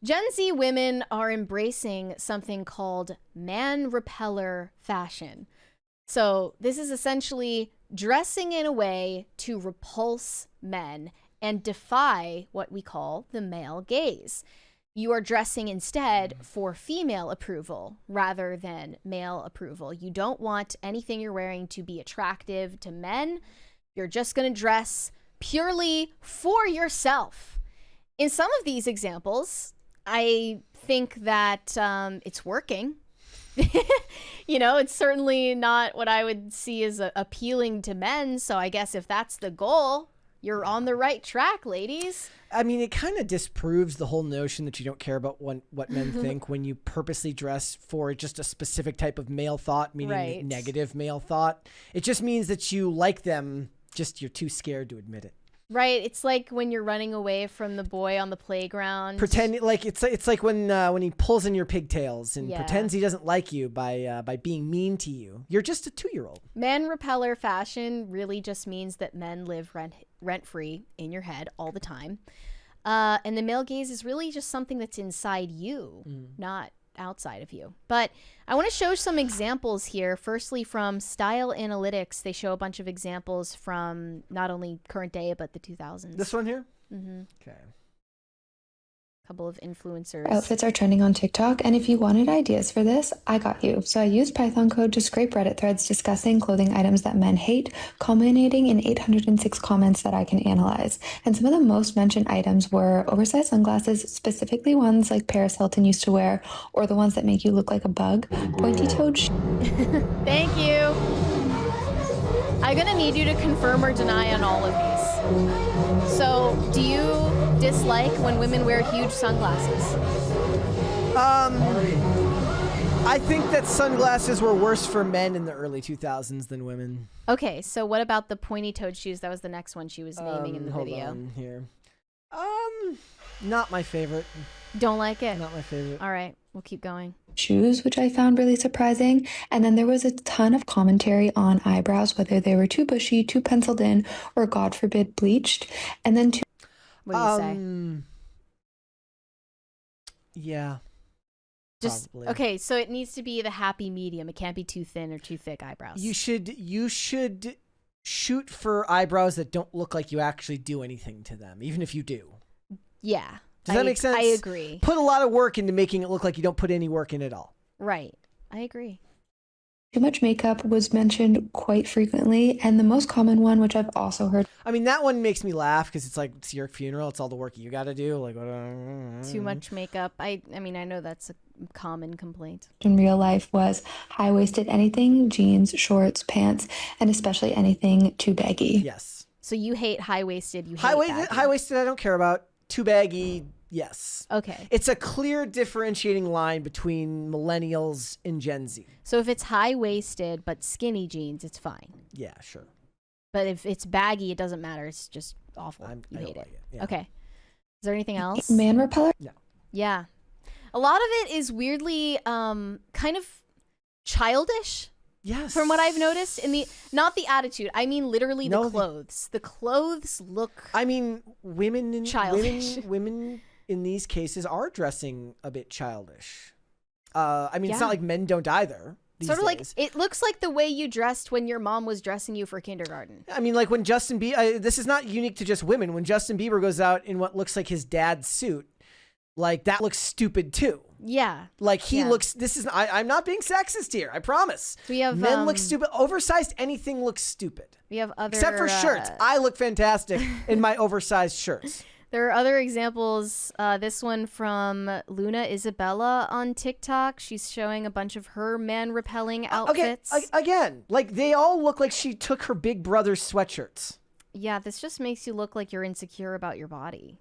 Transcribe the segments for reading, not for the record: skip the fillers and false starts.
Gen Z women are embracing something called man repeller fashion. So this is essentially dressing in a way to repulse men and defy what we call the male gaze. You are dressing instead for female approval rather than male approval. You don't want anything you're wearing to be attractive to men. You're just going to dress purely for yourself. In some of these examples, I think that it's working. You know, it's certainly not what I would see as appealing to men. So I guess if that's the goal, you're on the right track, ladies. I mean, it kind of disproves the whole notion that you don't care about what men think when you purposely dress for just a specific type of male thought, meaning negative male thought. It just means that you like them, just you're too scared to admit it. Right. It's like when you're running away from the boy on the playground. Pretend like it's like when he pulls in your pigtails and pretends he doesn't like you by being mean to you. You're just a 2-year-old. Man repeller fashion really just means that men live rent-free in your head all the time. And the male gaze is really just something that's inside you, not outside of you. But I want to show some examples here. Firstly, from Style Analytics, they show a bunch of examples from not only current day, but the 2000s. This one here? Mm-hmm. Okay. Couple of influencers. Outfits are trending on TikTok, and if you wanted ideas for this, I got you. So I used Python code to scrape Reddit threads discussing clothing items that men hate, culminating in 806 comments that I can analyze. And some of the most mentioned items were oversized sunglasses, specifically ones like Paris Hilton used to wear, or the ones that make you look like a bug, pointy-toed Thank you. I'm gonna need you to confirm or deny on all of these. So, do you dislike when women wear huge sunglasses? I think that sunglasses were worse for men in the early 2000s than women. Okay, so what about the pointy-toed shoes? That was the next one she was naming in the video. Hold on here. Not my favorite. Don't like it? Not my favorite. All right, we'll keep going. shoes, which I found really surprising. And then there was a ton of commentary on eyebrows, whether they were too bushy, too penciled in, or God forbid, bleached. And then what do you say? Yeah. Just probably. Okay, so it needs to be the happy medium. It can't be too thin or too thick eyebrows. You should shoot for eyebrows that don't look like you actually do anything to them, even if you do. Yeah. Does that make sense? I agree. Put a lot of work into making it look like you don't put any work in at all. Right. I agree. too much makeup was mentioned quite frequently, and the most common one, which I've also heard. I mean, that one makes me laugh because it's like, it's your funeral. It's all the work you got to do. Like, too much makeup. I mean, I know that's a common complaint. In real life was high-waisted anything, jeans, shorts, pants, and especially anything too baggy. Yes. So you hate high-waisted. You hate high-waisted I don't care about. Too baggy, yes. Okay. It's a clear differentiating line between millennials and Gen Z. So if it's high-waisted but skinny jeans, it's fine. Yeah, sure. But if it's baggy, it doesn't matter. It's just awful. I You don't hate like it. Yeah. Okay. Is there anything else? Man repeller? No. Yeah. A lot of it is weirdly kind of childish. Yes. From what I've noticed in not the attitude, I mean literally the clothes. The clothes look women childish. Women in these cases are dressing a bit childish. It's not like men don't either. Sort of like, it looks like the way you dressed when your mom was dressing you for kindergarten. I mean, like when Justin Bieber, this is not unique to just women. When Justin Bieber goes out in what looks like his dad's suit, like that looks stupid too. Yeah. Like he looks, I'm not being sexist here, I promise. We have men look stupid. Oversized anything looks stupid. We have other, except for shirts. I look fantastic in my oversized shirts. There are other examples. This one from Luna Isabella on TikTok. She's showing a bunch of her man-repelling outfits. Again, like they all look like she took her big brother's sweatshirts. Yeah, this just makes you look like you're insecure about your body.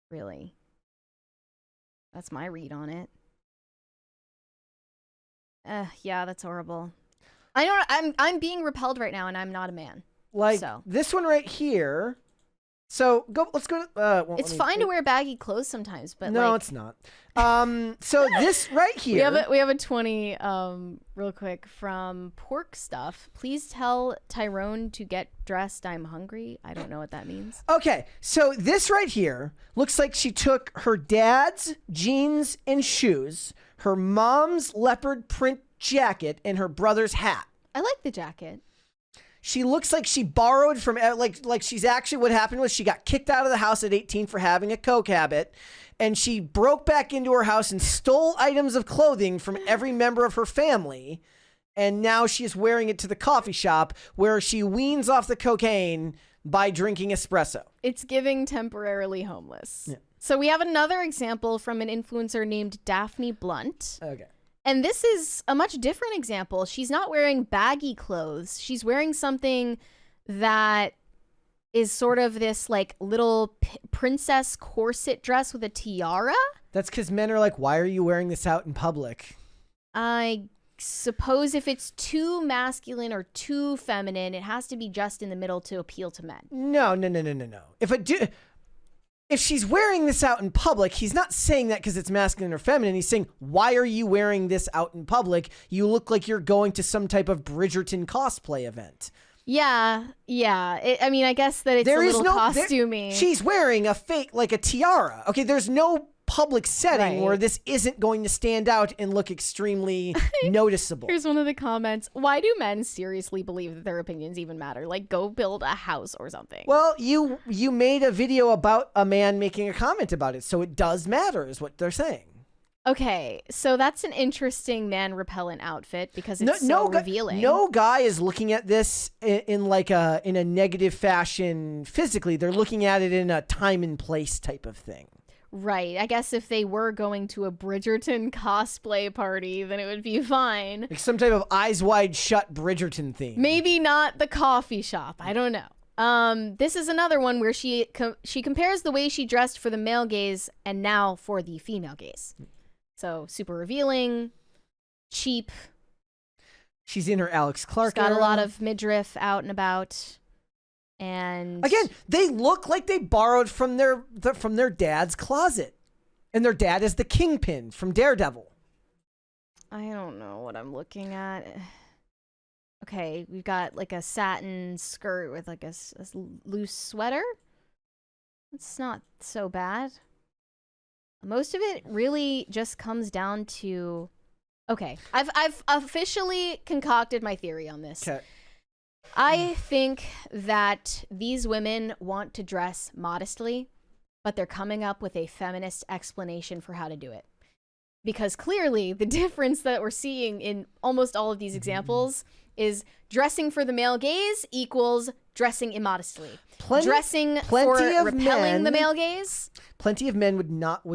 Really. That's my read on it. Yeah, that's horrible. I don't. I'm being repelled right now, and I'm not a man. Like this one right here So let's go to, it's fine to wear baggy clothes sometimes, but no, it's not. So this right here. We have a 20 real quick from Pork Stuff. Please tell Tyrone to get dressed. I'm hungry. I don't know what that means. Okay, so this right here looks like she took her dad's jeans and shoes, her mom's leopard print jacket, and her brother's hat. I like the jacket. She looks like she borrowed from, like she's actually, what happened was she got kicked out of the house at 18 for having a coke habit, and she broke back into her house and stole items of clothing from every member of her family, and now she is wearing it to the coffee shop where she weans off the cocaine by drinking espresso. It's giving temporarily homeless. Yeah. So we have another example from an influencer named Daphne Blunt. Okay. And this is a much different example. She's not wearing baggy clothes. She's wearing something that is sort of this like little princess corset dress with a tiara. That's because men are like, why are you wearing this out in public? I suppose if it's too masculine or too feminine, it has to be just in the middle to appeal to men. No. If she's wearing this out in public, he's not saying that because it's masculine or feminine. He's saying, why are you wearing this out in public? You look like you're going to some type of Bridgerton cosplay event. Yeah. I mean, I guess that it's a little costumey. She's wearing a fake, like a tiara. Okay, there's no public setting where this isn't going to stand out and look extremely noticeable. Here's one of the comments. Why do men seriously believe that their opinions even matter? Like, go build a house or something. Well, you made a video about a man making a comment about it, so it does matter is what they're saying. Okay, so that's an interesting man repellent outfit because it's so revealing. No guy is looking at this in a negative fashion physically. They're looking at it in a time and place type of thing. Right. I guess if they were going to a Bridgerton cosplay party, then it would be fine. Like some type of Eyes Wide Shut Bridgerton theme. Maybe not the coffee shop. I don't know. This is another one where she compares the way she dressed for the male gaze and now for the female gaze. So super revealing, cheap. She's in her Alex Clark. She's got a lot of midriff out and about. And again, they look like they borrowed from their dad's closet. And their dad is the Kingpin from Daredevil. I don't know what I'm looking at. Okay, we've got like a satin skirt with like a loose sweater. It's not so bad. Most of it really just comes down to... Okay, I've officially concocted my theory on this. Okay. I think that these women want to dress modestly, but they're coming up with a feminist explanation for how to do it. Because clearly, the difference that we're seeing in almost all of these examples is dressing for the male gaze equals dressing immodestly. Dressing for repelling the male gaze. Plenty of men would not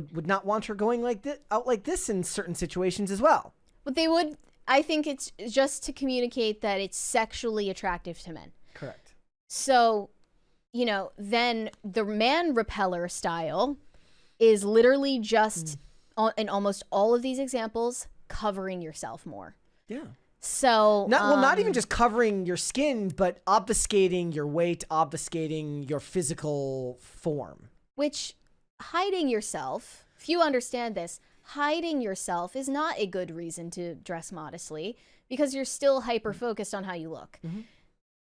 want her going out like this in certain situations as well. But they would... I think it's just to communicate that it's sexually attractive to men. Correct. So, then the man repeller style is literally just, in almost all of these examples, covering yourself more. Yeah. So... not even just covering your skin, but obfuscating your weight, obfuscating your physical form. Which, hiding yourself, if you understand this... Hiding yourself is not a good reason to dress modestly because you're still hyper-focused on how you look. Mm-hmm.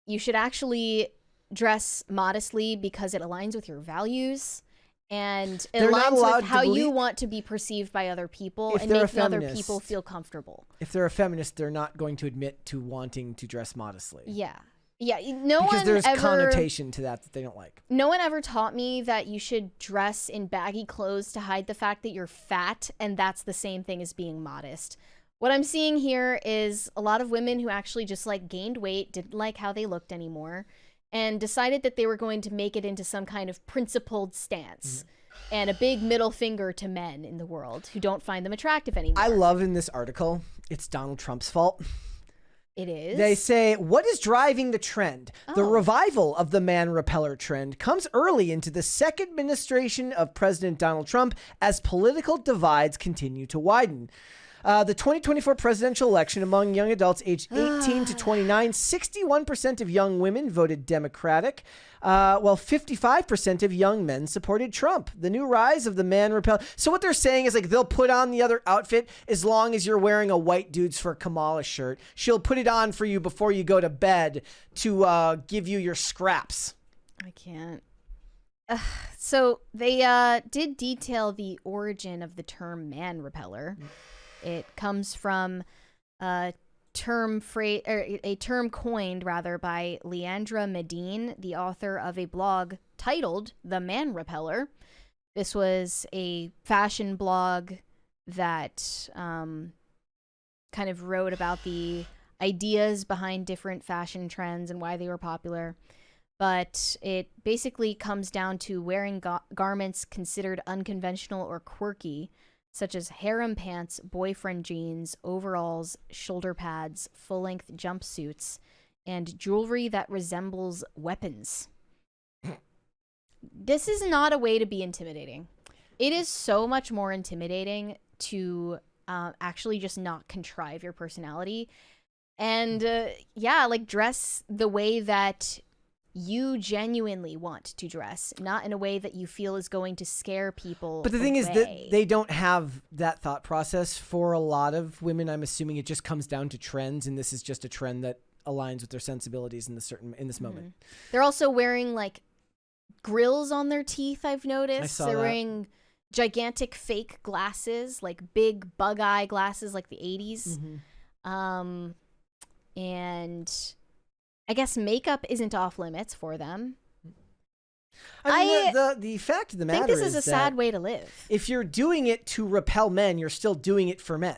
You should actually dress modestly because it aligns with your values and it aligns with how you want to be perceed by other people and making other people feel comfortable. If they're a feminist, they're not going to admit to wanting to dress modestly. Yeah. Because there's connotation to that they don't like. No one ever taught me that you should dress in baggy clothes to hide the fact that you're fat, and that's the same thing as being modest. What I'm seeing here is a lot of women who actually just gained weight, didn't like how they looked anymore, and decided that they were going to make it into some kind of principled stance. And a big middle finger to men in the world who don't find them attractive anymore. I love in this article, it's Donald Trump's fault. It is. They say, what is driving the trend? The revival of the man repeller trend comes early into the second administration of President Donald Trump as political divides continue to widen. The 2024 presidential election among young adults aged 18 to 29, 61% of young women voted Democratic, while 55% of young men supported Trump. The new rise of the man repeller. So what they're saying is like they'll put on the other outfit as long as you're wearing a white Dudes for Kamala shirt. She'll put it on for you before you go to bed to give you your scraps. I can't. So they did detail the origin of the term man repeller. It comes from a term coined by Leandra Medine, the author of a blog titled The Man Repeller. This was a fashion blog that kind of wrote about the ideas behind different fashion trends and why they were popular. But it basically comes down to wearing garments considered unconventional or quirky, such as harem pants, boyfriend jeans, overalls, shoulder pads, full-length jumpsuits, and jewelry that resembles weapons. This is not a way to be intimidating. It is so much more intimidating to actually just not contrive your personality and, dress the way that you genuinely want to dress, not in a way that you feel is going to scare people. But the thing is that they don't have that thought process for a lot of women. I'm assuming it just comes down to trends, and this is just a trend that aligns with their sensibilities in this moment. They're also wearing like grills on their teeth, I've noticed. They're wearing gigantic fake glasses, like big bug eye glasses like the 80s. And I guess makeup isn't off limits for them. I mean, the fact of the matter is I think this is a sad way to live. If you're doing it to repel men, you're still doing it for men.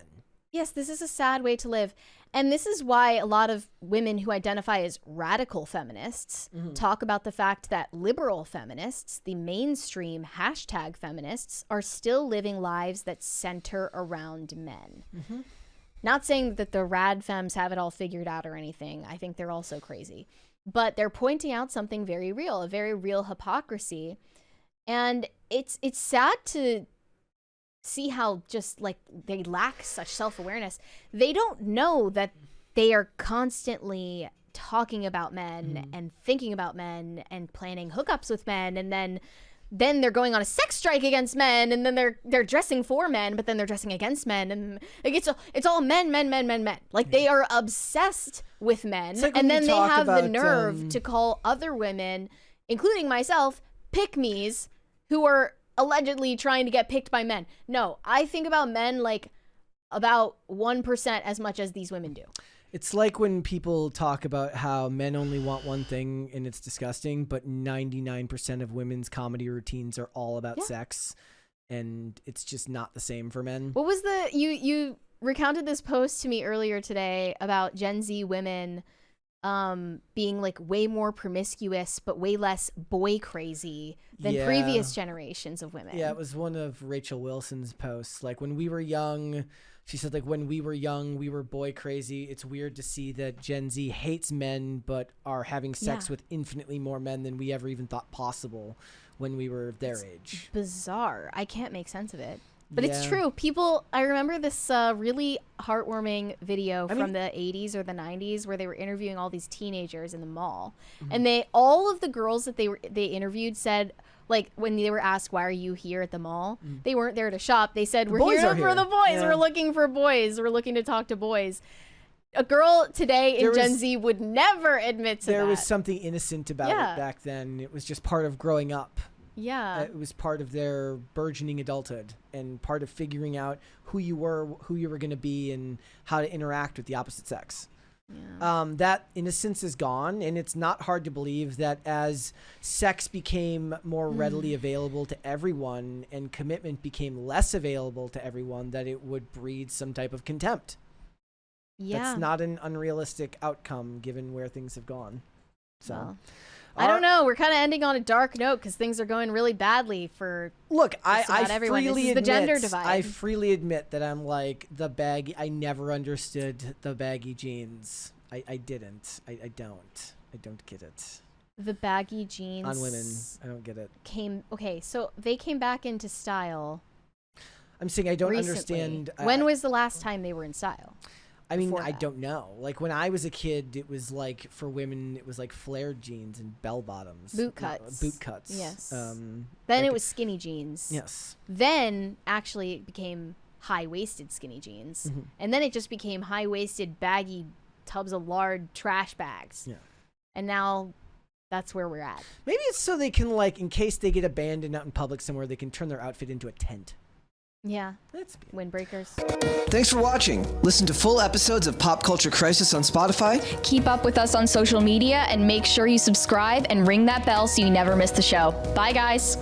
Yes, this is a sad way to live. And this is why a lot of women who identify as radical feminists talk about the fact that liberal feminists, the mainstream #feminists, are still living lives that center around men. Not saying that the rad femmes have it all figured out or anything. I think they're also crazy. But they're pointing out something very real, a very real hypocrisy. And it's sad to see how just like they lack such self-awareness. They don't know that they are constantly talking about men and thinking about men and planning hookups with men, and then they're going on a sex strike against men, and then they're dressing for men, but then they're dressing against men, and like it's all men. Like they are obsessed with men, like and then they have the nerve to call other women, including myself, pick-me's who are allegedly trying to get picked by men. No, I think about men like about 1% as much as these women do. It's like when people talk about how men only want one thing and it's disgusting, but 99% of women's comedy routines are all about sex, and it's just not the same for men. What was you recounted this post to me earlier today about Gen Z women being like way more promiscuous but way less boy crazy than previous generations of women. Yeah, it was one of Rachel Wilson's posts. Like when we were young, she said, like, when we were young, we were boy crazy. It's weird to see that Gen Z hates men but are having sex with infinitely more men than we ever even thought possible when we were their age. Bizarre. I can't make sense of it. But it's true. People, I remember this really heartwarming video from the 80s or the 90s where they were interviewing all these teenagers in the mall. And all of the girls that they interviewed said, like, when they were asked, why are you here at the mall? They weren't there to shop. They said, we're here for the boys. Yeah. We're looking for boys. We're looking to talk to boys. A girl today in Gen Z would never admit to that. There was something innocent about it back then. It was just part of growing up. Yeah. It was part of their burgeoning adulthood and part of figuring out who you were going to be, and how to interact with the opposite sex. Yeah. That innocence is gone, and it's not hard to believe that as sex became more readily available to everyone and commitment became less available to everyone, that it would breed some type of contempt. Yeah. That's not an unrealistic outcome given where things have gone. So. Well. I don't know. We're kind of ending on a dark note because things are going really badly for I everyone. Freely this is the gender divide. I freely admit that I'm like the baggy. I never understood the baggy jeans. I didn't. I don't get it. The baggy jeans on women. I don't get it. So they came back into style. I'm saying I don't recently. understand. When was the last time they were in style? I mean, before I that? don't know. Like when I was a kid, it was like for women, it was like flared jeans and bell bottoms, Boot cuts. boot cuts. Yes. Then Then it was skinny jeans. Yes. Then actually it became high-waisted skinny jeans. Mm-hmm. And then it just became high-waisted baggy tubs of lard trash bags. Yeah. And now that's where we're at. Maybe it's so they can, like, in case they get abandoned out in public somewhere, they can turn their outfit into a tent. Yeah. That's Windbreakers. Thanks for watching. Listen to full episodes of Pop Culture Crisis on Spotify. Keep up with us on social media and make sure you subscribe and ring that bell so you never miss the show. Bye, guys.